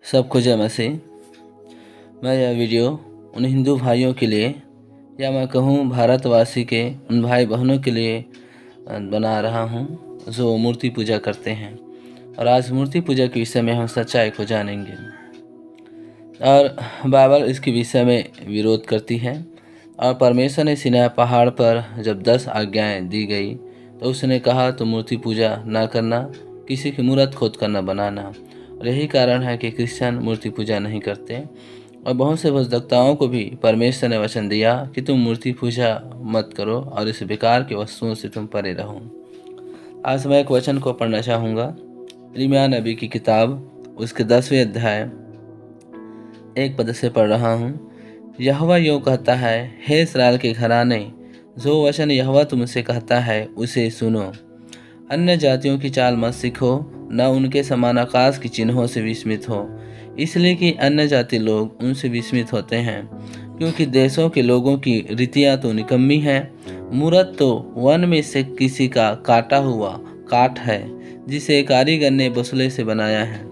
सबको जय मसीह। मैं यह वीडियो उन हिंदू भाइयों के लिए या मैं कहूँ भारतवासी के उन भाई बहनों के लिए बना रहा हूँ जो मूर्ति पूजा करते हैं। और आज मूर्ति पूजा के विषय में हम सच्चाई को जानेंगे। और बाइबल इसके विषय में विरोध करती है। और परमेश्वर ने सिनाई पहाड़ पर जब 10 आज्ञाएं दी गई तो उसने कहा तो मूर्ति पूजा ना करना, किसी की मूर्त खोद कर न बनाना। और यही कारण है कि क्रिश्चियन मूर्ति पूजा नहीं करते। और बहुत से भजदक्ताओं को भी परमेश्वर ने वचन दिया कि तुम मूर्ति पूजा मत करो और इस बेकार के वस्तुओं से तुम परे रहो। आज मैं एक वचन को पढ़ना चाहूँगा। यिर्मयाह नबी की किताब उसके 10वें अध्याय 1 पद से पढ़ रहा हूँ। यहोवा यूँ कहता है, हे इस्राएल के घराने, जो वचन यहोवा तुमसे कहता है उसे सुनो। अन्य जातियों की चाल मत सीखो, न उनके समान आकाश की चिन्हों से विस्मित हो, इसलिए कि अन्य जाति लोग उनसे विस्मित होते हैं, क्योंकि देशों के लोगों की रीतियाँ तो निकम्मी हैं। मूरत तो वन में से किसी का काटा हुआ काठ है, जिसे कारीगर ने बसुले से बनाया है।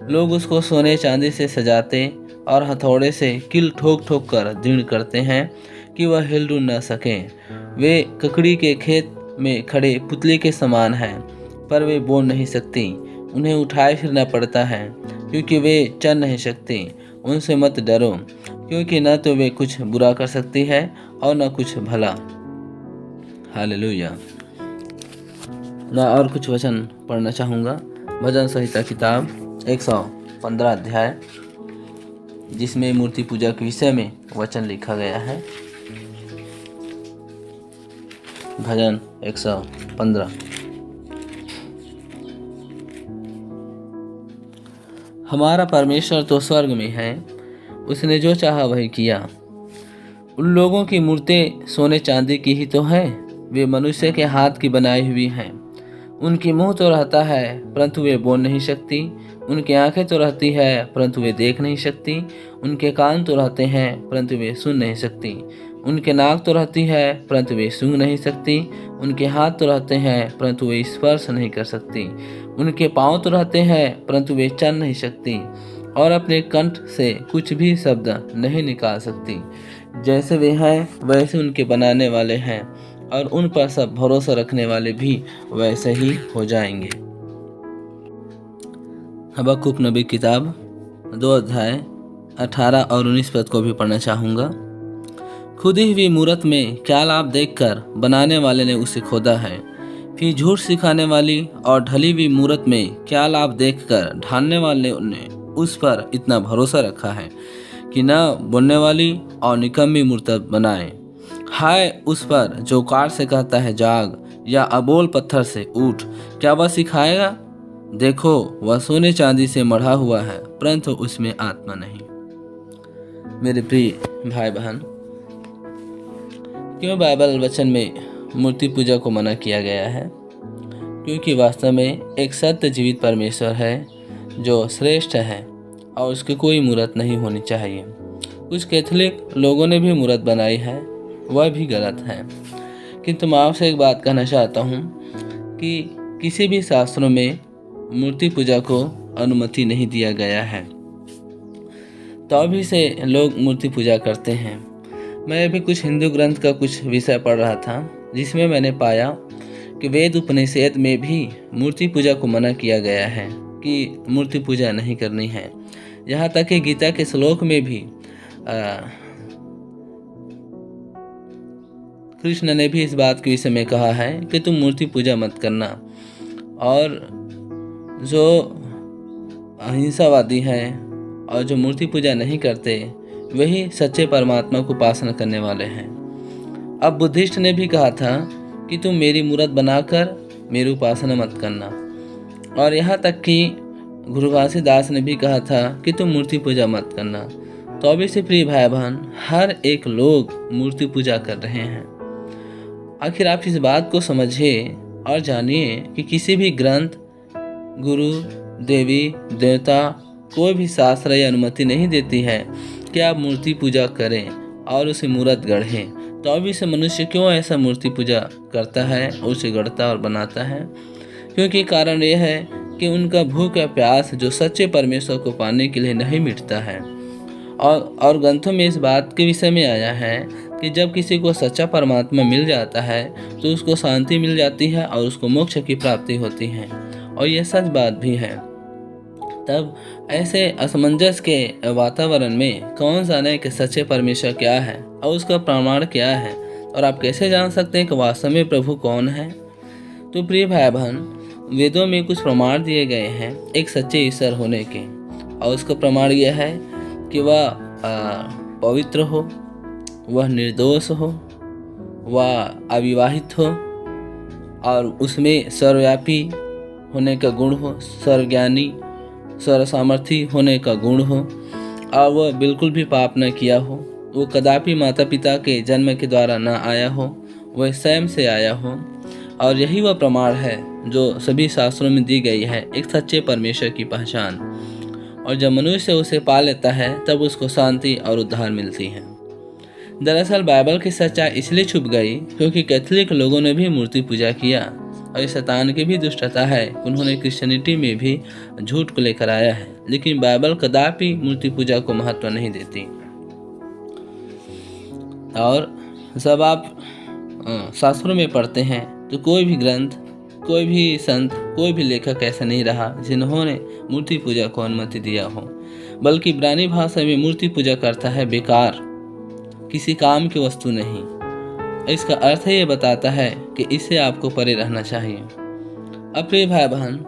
लोग उसको सोने चांदी से सजाते और हथौड़े से कील ठोक ठोक कर दृढ़ करते हैं कि वह हिल डुल न सकें। वे ककड़ी के खेत में खड़े पुतले के समान हैं, पर वे बोल नहीं सकती। उन्हें उठाए फिरना पड़ता है, क्योंकि वे चल नहीं सकती। उनसे मत डरो, क्योंकि न तो वे कुछ बुरा कर सकती है और न कुछ भला। हालेलुया। मैं और कुछ वचन पढ़ना चाहूँगा। भजन संहिता किताब 115 अध्याय, जिसमें मूर्ति पूजा के विषय में वचन लिखा गया है। भजन 115। हमारा परमेश्वर तो स्वर्ग में है, उसने जो चाहा वही किया। उन लोगों की मूर्तें सोने चांदी की ही तो है, वे मनुष्य के हाथ की बनाई हुई हैं। उनकी मुंह तो रहता है, परंतु वे बोल नहीं सकती। उनकी आंखें तो रहती है, परंतु वे देख नहीं सकती। उनके कान तो रहते हैं, परंतु वे सुन नहीं सकती। उनके नाक तो रहती है, परंतु वे सूंघ नहीं सकती। उनके हाथ तो रहते हैं, परंतु वे स्पर्श नहीं कर सकती। उनके पाँव तो रहते हैं, परंतु वे चल नहीं सकती, और अपने कंठ से कुछ भी शब्द नहीं निकाल सकती। जैसे वे हैं वैसे उनके बनाने वाले हैं, और उन पर सब भरोसा रखने वाले भी वैसे ही हो जाएंगे। हबक्कुक नबी किताब 2 अध्याय 18 और 19 पद को भी पढ़ना चाहूँगा। खुदी हुई मूरत में क्या लाभ देखकर बनाने वाले ने उसे खोदा है। फिर झूठ सिखाने वाली और ढली हुई मूरत में क्या लाभ देखकर ढालने वाले ने उस पर इतना भरोसा रखा है कि न बोलने वाली और निकम्मी मूर्त बनाए। हाय उस पर जो काठ से कहता है जाग, या अबोल पत्थर से उठ, क्या वह सिखाएगा? देखो, वह सोने चांदी से मढ़ा हुआ है, परंतु उसमें आत्मा नहीं। मेरे प्रिय भाई बहन, क्यों बाइबल वचन में मूर्ति पूजा को मना किया गया है? क्योंकि वास्तव में एक सत्य जीवित परमेश्वर है जो श्रेष्ठ है, और उसकी कोई मूर्त नहीं होनी चाहिए। कुछ कैथोलिक लोगों ने भी मूर्त बनाई है, वह भी गलत है। किंतु मैं आपसे एक बात कहना चाहता हूँ कि किसी भी शास्त्रों में मूर्ति पूजा को अनुमति नहीं दिया गया है, तो अभी से लोग मूर्ति पूजा करते हैं। मैं अभी कुछ हिंदू ग्रंथ का कुछ विषय पढ़ रहा था, जिसमें मैंने पाया कि वेद उपनिषद में भी मूर्ति पूजा को मना किया गया है कि मूर्ति पूजा नहीं करनी है। यहाँ तक कि गीता के श्लोक में भी कृष्ण ने भी इस बात के विषय में कहा है कि तुम मूर्ति पूजा मत करना। और जो अहिंसावादी हैं और जो मूर्ति पूजा नहीं करते, वही सच्चे परमात्मा को उपासना करने वाले हैं। अब बुद्धिस्ट ने भी कहा था कि तुम मेरी मूर्त बनाकर मेरी उपासना मत करना। और यहाँ तक कि गुरु घासीदास ने भी कहा था कि तुम मूर्ति पूजा मत करना। तो अभी से प्रिय भाई बहन, हर एक लोग मूर्ति पूजा कर रहे हैं। आखिर आप इस बात को समझिए और जानिए कि किसी भी ग्रंथ, गुरु, देवी, देवता, कोई भी शास्त्र या अनुमति नहीं देती है कि आप मूर्ति पूजा करें और उसे मूर्त गढ़ें। तो अभी से मनुष्य क्यों ऐसा मूर्ति पूजा करता है, उसे गढ़ता और बनाता है? क्योंकि कारण यह है कि उनका भूख या प्यास जो सच्चे परमेश्वर को पाने के लिए नहीं मिटता है। और ग्रंथों में इस बात के विषय में आया है कि जब किसी को सच्चा परमात्मा मिल जाता है तो उसको शांति मिल जाती है और उसको मोक्ष की प्राप्ति होती है। और यह सच बात भी है। तब ऐसे असमंजस के वातावरण में कौन जाने कि सच्चे परमेश्वर क्या है और उसका प्रमाण क्या है, और आप कैसे जान सकते हैं कि वास्तव में प्रभु कौन है। तो प्रिय भाई बहन, वेदों में कुछ प्रमाण दिए गए हैं एक सच्चे ईश्वर होने के, और उसका प्रमाण यह है कि वह पवित्र हो, वह निर्दोष हो, वह अविवाहित हो, और उसमें सर्वव्यापी होने का गुण हो, सर्वज्ञानी सर्वसामर्थी होने का गुण हो, और वह बिल्कुल भी पाप न किया हो, वो कदापि माता पिता के जन्म के द्वारा न आया हो, वह स्वयं से आया हो। और यही वह प्रमाण है जो सभी शास्त्रों में दी गई है एक सच्चे परमेश्वर की पहचान। और जब मनुष्य उसे पा लेता है तब उसको शांति और उद्धार मिलती है। दरअसल बाइबल की सच्चाई इसलिए छुप गई क्योंकि कैथोलिक लोगों ने भी मूर्ति पूजा किया, और शैतान की भी दुष्टता है, उन्होंने क्रिश्चियनिटी में भी झूठ को लेकर आया है। लेकिन बाइबल कदापि मूर्ति पूजा को महत्व नहीं देती। और जब आप शास्त्रों में पढ़ते हैं तो कोई भी ग्रंथ, कोई भी संत, कोई भी लेखक ऐसा नहीं रहा जिन्होंने मूर्ति पूजा को अनुमति दिया हो, बल्कि इब्रानी भाषा में मूर्ति पूजा करता है बेकार, किसी काम की वस्तु नहीं। इसका अर्थ ये बताता है कि इससे आपको परे रहना चाहिए। अब प्रिय भाई बहन,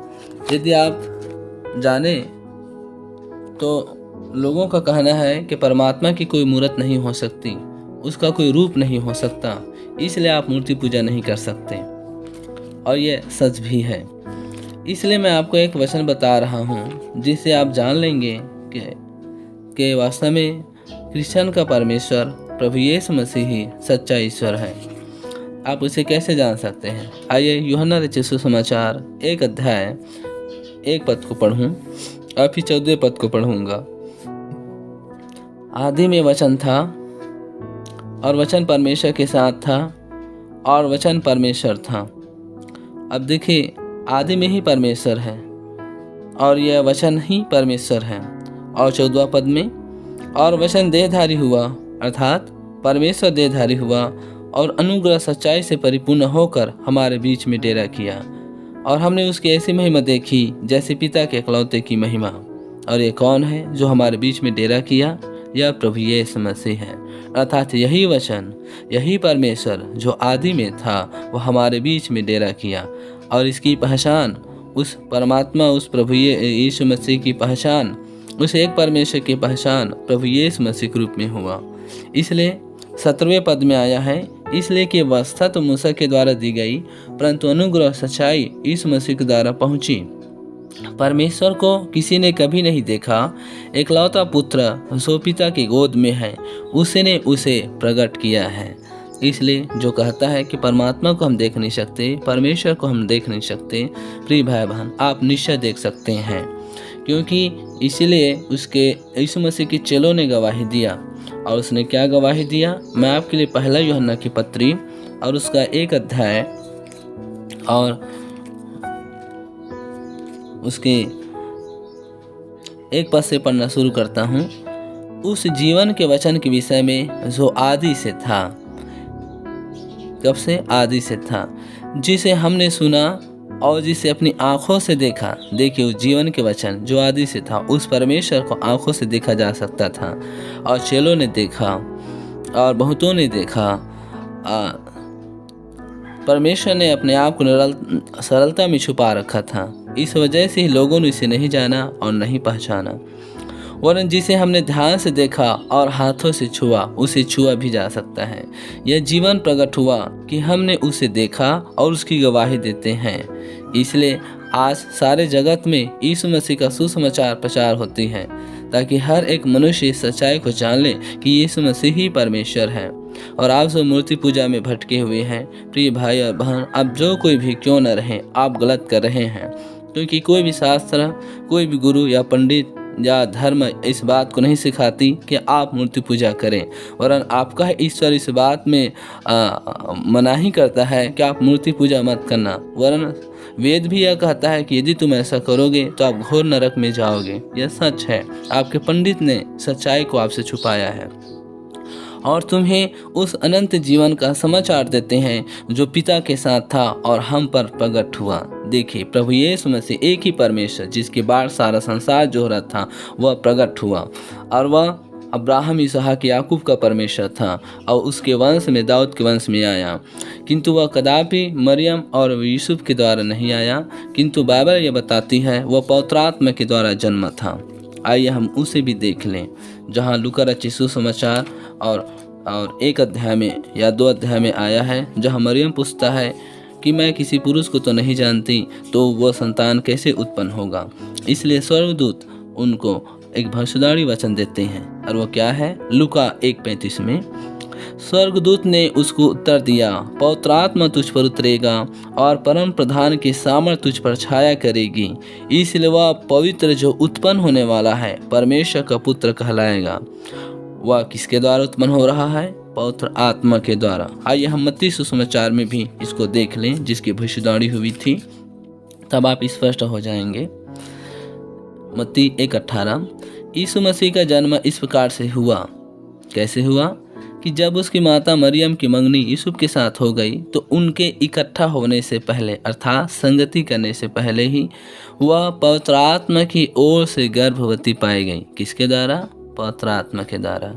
यदि आप जाने तो लोगों का कहना है कि परमात्मा की कोई मूर्त नहीं हो सकती, उसका कोई रूप नहीं हो सकता, इसलिए आप मूर्ति पूजा नहीं कर सकते। और ये सच भी है। इसलिए मैं आपको एक वचन बता रहा हूँ जिससे आप जान लेंगे कि वास्तव में क्रिश्चियन का परमेश्वर प्रभु यीशु मसीह ही सच्चा ईश्वर है। आप उसे कैसे जान सकते हैं? आइए यूहन्ना रचित सुसमाचार 1 अध्याय 1 पद को पढ़ूं और फिर 14 पद को पढ़ूंगा। आदि में वचन था और वचन परमेश्वर के साथ था और वचन परमेश्वर था। अब देखिए, आदि में ही परमेश्वर है और यह वचन ही परमेश्वर है। और 14वां पद में, और वचन देहधारी हुआ, अर्थात परमेश्वर देहधारी हुआ और अनुग्रह सच्चाई से परिपूर्ण होकर हमारे बीच में डेरा किया, और हमने उसकी ऐसी महिमा देखी जैसे पिता के इकलौते की महिमा। और ये कौन है जो हमारे बीच में डेरा किया? यह प्रभु यीशु मसीह है, अर्थात यही वचन, यही परमेश्वर जो आदि में था वह हमारे बीच में डेरा किया। और इसकी पहचान उस परमात्मा, उस प्रभु यीशु मसीह की पहचान, उस एक परमेश्वर की पहचान प्रभु यीशु मसीह के रूप में हुआ। इसलिए 17वें पद में आया है, इसलिए कि व्यवस्था तो मूसा के द्वारा दी गई, परंतु अनुग्रह सच्चाई यीशु मसीह के द्वारा पहुंची। परमेश्वर को किसी ने कभी नहीं देखा, एकलौता पुत्र जो पिता की गोद में है उसने उसे प्रकट किया है। इसलिए जो कहता है कि परमात्मा को हम देख नहीं सकते, परमेश्वर को हम देख नहीं सकते, प्रिय भाई बहन, आप निश्चय देख सकते हैं, क्योंकि इसलिए उसके यीशु मसीह के चेलों ने गवाही दिया। और उसने क्या गवाही दिया? मैं आपके लिए पहला यूहन्ना की पत्री और उसका 1 अध्याय और उसके 1 पद से पढ़ना शुरू करता हूँ। उस जीवन के वचन के विषय में जो आदि से था, कब से? आदि से था, जिसे हमने सुना और जिसे अपनी आंखों से देखा। देखिए, उस जीवन के वचन जो आदि से था, उस परमेश्वर को आंखों से देखा जा सकता था, और चेलों ने देखा और बहुतों ने देखा। परमेश्वर ने अपने आप को सरलता में छुपा रखा था, इस वजह से ही लोगों ने इसे नहीं जाना और नहीं पहचाना। वरन जिसे हमने ध्यान से देखा और हाथों से छुआ, उसे छुआ भी जा सकता है। यह जीवन प्रकट हुआ कि हमने उसे देखा और उसकी गवाही देते हैं। इसलिए आज सारे जगत में यीशु मसीह का सुसमाचार प्रचार होती है, ताकि हर एक मनुष्य इस सच्चाई को जान ले कि यीशु मसीह ही परमेश्वर है। और आप जो मूर्ति पूजा में भटके हुए हैं, प्रिय भाई और बहन, आप जो कोई भी क्यों न रहें, आप गलत कर रहे हैं, क्योंकि कोई भी शास्त्र, कोई भी गुरु या पंडित या धर्म इस बात को नहीं सिखाती कि आप मूर्ति पूजा करें, वरन आपका ईश्वर इस बात में मनाही करता है कि आप मूर्ति पूजा मत करना। वरन वेद भी यह कहता है कि यदि तुम ऐसा करोगे तो आप घोर नरक में जाओगे। यह सच है, आपके पंडित ने सच्चाई को आपसे छुपाया है और तुम्हें उस अनंत जीवन का समाचार देते हैं जो पिता के साथ था और हम पर प्रकट हुआ। देखिए, प्रभु यीशु मसीह एक ही परमेश्वर जिसके बाद सारा संसार जो हो रहा था वह प्रकट हुआ, और वह अब्राहम, इसहाक, याकूब का परमेश्वर था और उसके वंश में, दाऊद के वंश में आया। किंतु वह कदापि मरियम और यूसुफ के द्वारा नहीं आया, किंतु बाइबल ये बताती है वह पवित्र आत्मा के द्वारा जन्मा था। आइए हम उसे भी देख लें, जहाँ लूका रचित सुसमाचार और 1 अध्याय में या 2 अध्याय में आया है, जहाँ मरियम पूछता है कि मैं किसी पुरुष को तो नहीं जानती, तो वह संतान कैसे उत्पन्न होगा। इसलिए स्वर्गदूत उनको एक भविष्यवाणी वचन देते हैं, और वो क्या है? लूका 1:35 में स्वर्गदूत ने उसको उत्तर दिया, पवित्र आत्मा तुझ पर उतरेगा और परम प्रधान की सामर्थ तुझ पर छाया करेगी, इसलिए वह पवित्र जो उत्पन्न होने वाला है परमेश्वर का पुत्र कहलाएगा। वह किसके द्वारा उत्पन्न हो रहा है? पवित्र आत्मा के द्वारा। आइए हम मत्ती सुसमाचार में भी इसको देख लें, जिसकी भविष्यवाणी हुई थी, तब आप स्पष्ट हो जाएंगे। मत्ती 1:18 यीशु मसीह का जन्म इस प्रकार से हुआ। कैसे हुआ? कि जब उसकी माता मरियम की मंगनी यूसुफ के साथ हो गई, तो उनके इकट्ठा होने से पहले, अर्थात संगति करने से पहले ही वह पवित्र आत्मा की ओर से गर्भवती पाई गई। किसके द्वारा? पवित्र आत्मा के द्वारा।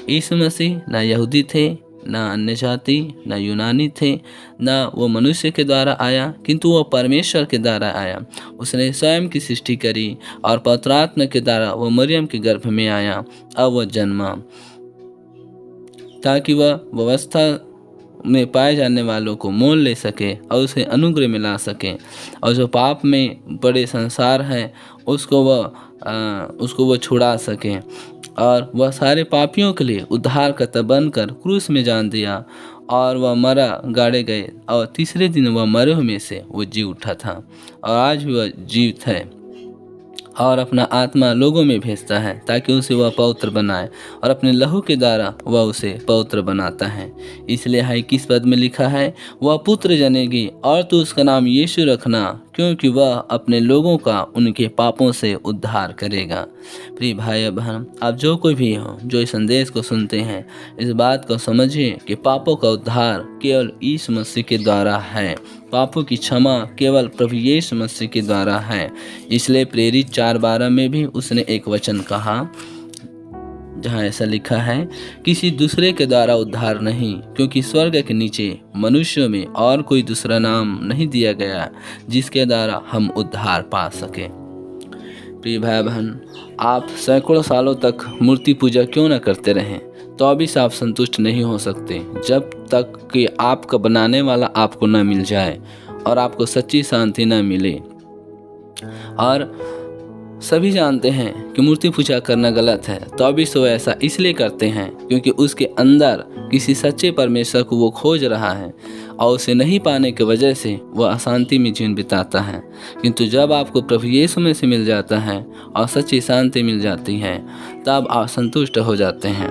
यीशु मसीह ना यहूदी थे, ना अन्य जाति, ना यूनानी थे, ना वो मनुष्य के द्वारा आया, किंतु वह परमेश्वर के द्वारा आया। उसने स्वयं की सृष्टि करी और पवित्र आत्मा के द्वारा वह मरियम के गर्भ में आया। अब वह जन्मा ताकि वह व्यवस्था में पाए जाने वालों को मोल ले सके और उसे अनुग्रह में ला सके, और जो पाप में बड़े संसार है उसको वह छुड़ा सके, और वह सारे पापियों के लिए उद्धारकर्ता बनकर क्रूस में जान दिया, और वह मरा, गाड़े गए, और तीसरे दिन वह मरे हुए में से वो जी उठा था, और आज भी वह जीवित है और अपना आत्मा लोगों में भेजता है ताकि उसे वह पवित्र बनाए, और अपने लहू के द्वारा वह उसे पवित्र बनाता है। इसलिए 21 पद में लिखा है, वह पुत्र जनेगी और तू उसका नाम यीशु रखना, क्योंकि वह अपने लोगों का उनके पापों से उद्धार करेगा। प्रिय भाई बहन, आप जो कोई भी हो जो इस संदेश को सुनते हैं, इस बात को समझिए कि पापों का उद्धार केवल यीशु मसीह के द्वारा है। पापों की क्षमा केवल प्रभु यीशु मसीह के द्वारा है। इसलिए प्रेरित 4:12 में भी उसने एक वचन कहा, जहाँ ऐसा लिखा है, किसी दूसरे के द्वारा उद्धार नहीं, क्योंकि स्वर्ग के नीचे मनुष्यों में और कोई दूसरा नाम नहीं दिया गया जिसके द्वारा हम उद्धार पा सके। प्रिय भाई बहन, आप सैकड़ों सालों तक मूर्ति पूजा क्यों न करते रहें, तो अभी से आप संतुष्ट नहीं हो सकते जब तक कि आपका बनाने वाला आपको न मिल जाए और आपको सच्ची शांति न मिले। और सभी जानते हैं कि मूर्ति पूजा करना गलत है, तो अभी से वो ऐसा इसलिए करते हैं क्योंकि उसके अंदर किसी सच्चे परमेश्वर को वो खोज रहा है, और उसे नहीं पाने की वजह से वह अशांति में जीवन बिताता है। किंतु जब आपको प्रभु यीशु में से मिल जाता है और सच्ची शांति मिल जाती है, तब आप संतुष्ट हो जाते हैं,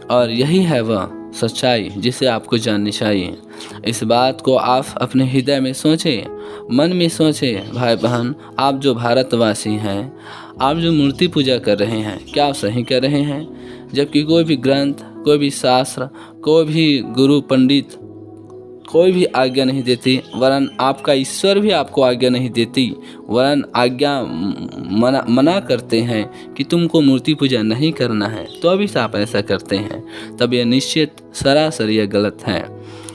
और यही है वह सच्चाई जिसे आपको जाननी चाहिए। इस बात को आप अपने हृदय में सोचें, मन में सोचें। भाई बहन, आप जो भारतवासी हैं, आप जो मूर्ति पूजा कर रहे हैं, क्या आप सही कर रहे हैं? जबकि कोई भी ग्रंथ, कोई भी शास्त्र, कोई भी गुरु पंडित कोई भी आज्ञा नहीं देती, वरन आपका ईश्वर भी आपको आज्ञा नहीं देती, वरन आज्ञा मना करते हैं कि तुमको मूर्ति पूजा नहीं करना है, तो अभी से आप ऐसा करते हैं, तब यह निश्चित सरासर यह गलत है।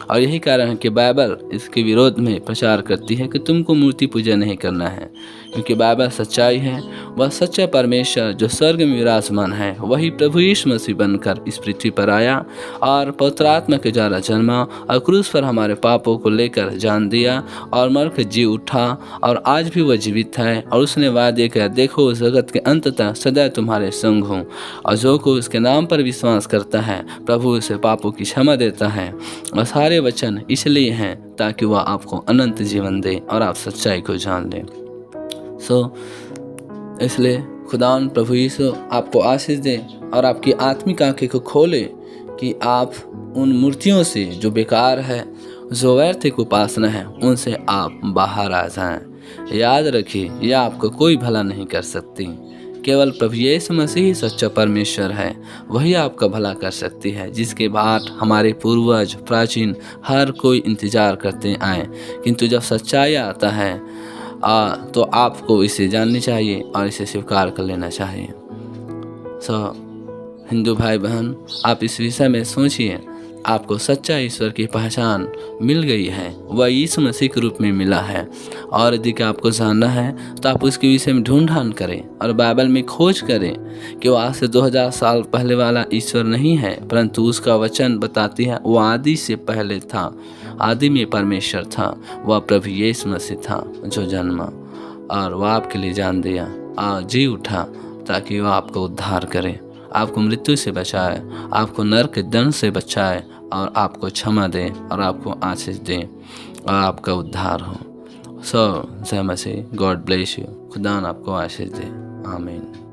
और यही कारण है कि बाइबल इसके विरोध में प्रचार करती है कि तुमको मूर्ति पूजा नहीं करना है, क्योंकि बाइबल सच्चाई है। वह सच्चा परमेश्वर जो स्वर्ग में विराजमान है, वही प्रभु यीशु मसीह बनकर इस पृथ्वी पर आया और पवित्र आत्मा के द्वारा जन्मा और क्रूस पर हमारे पापों को लेकर जान दिया और मर कर जी उठा, और आज भी वह जीवित है। और उसने वादे किया, देखो उस जगत के अंत तक सदा तुम्हारे संग हूँ, और जो कोई उसके नाम पर विश्वास करता है, प्रभु उसे पापों की क्षमा देता है। और सारे वचन इसलिए हैं ताकि वह आपको अनंत जीवन दे और आप सच्चाई को जान लें। इसलिए खुदावन प्रभु यीशु आपको आशीष दे और आपकी आत्मिक आंखें को खोले कि आप उन मूर्तियों से जो बेकार है, जो व्यर्थ उपासना है, उनसे आप बाहर आ जाएं। याद रखिए, यह आपको कोई भला नहीं कर सकती। केवल प्रभु यीशु मसीह सच्चा परमेश्वर है, वही आपका भला कर सकती है, जिसके बाद हमारे पूर्वज प्राचीन हर कोई इंतजार करते आए। किंतु जब सच्चाई आता है तो आपको इसे जाननी चाहिए और इसे स्वीकार कर लेना चाहिए। हिंदू भाई बहन, आप इस विषय में सोचिए। आपको सच्चा ईश्वर की पहचान मिल गई है, वह यीशु मसीह के रूप में मिला है। और यदि आपको जानना है तो आप उसके विषय में ढूंढ करें और बाइबल में खोज करें कि वो आज से 2000 साल पहले वाला ईश्वर नहीं है, परंतु उसका वचन बताती है वो आदि से पहले था, आदि में परमेश्वर था, वह प्रभु यीशु मसीह था जो जन्मा और वह आपके लिए जान दिया और जी उठा ताकि वह आपको उद्धार करे, आपको मृत्यु से बचाए, आपको नरक के दंड से बचाए और आपको क्षमा दे और आपको आशीष दे और आपका उद्धार हो। जय मसीह। God bless you. खुदा आपको आशीष दे। आमीन।